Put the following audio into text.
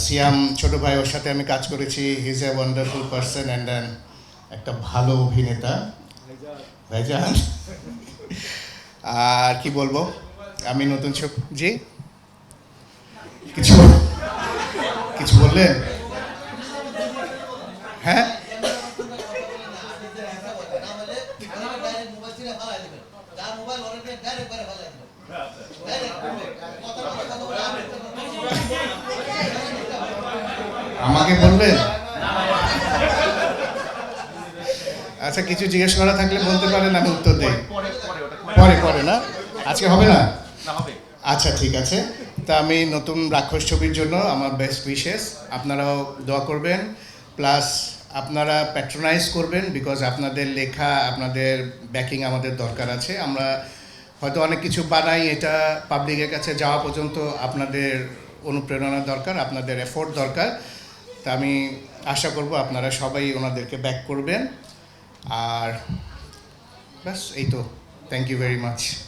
সিয়াম ছোট ভাই, ওর সাথে আমি কাজ করেছি। He is a wonderful person and একটা ভালো অভিনেতা ভাইজান। আর কি বলবো, আমি নতুন জি কিছু কিছু বললেন? হ্যাঁ, আমাকে বললেন? আচ্ছা, কিছু জিজ্ঞেস করা থাকলে বলতে পারেন, আমি উত্তর দিই। পরে পরে না, আজকে হবে না? আচ্ছা, ঠিক আছে। তা আমি নতুন রাক্ষস ছবির জন্য আমার বেস্ট উইশেস, আপনারাও দোয়া করবেন, প্লাস আপনারা প্যাট্রোনাইজ করবেন, বিকজ আপনাদের লেখা, আপনাদের ব্যাকিং আমাদের দরকার আছে। আমরা হয়তো অনেক কিছু বানাই, এটা পাবলিকের কাছে যাওয়া পর্যন্ত আপনাদের অনুপ্রেরণা দরকার, আপনাদের এফোর্ট দরকার। তা আমি আশা করব আপনারা সবাই ওনাদেরকে ব্যাক করবেন। আর ব্যাস, এই তো। Thank you very much.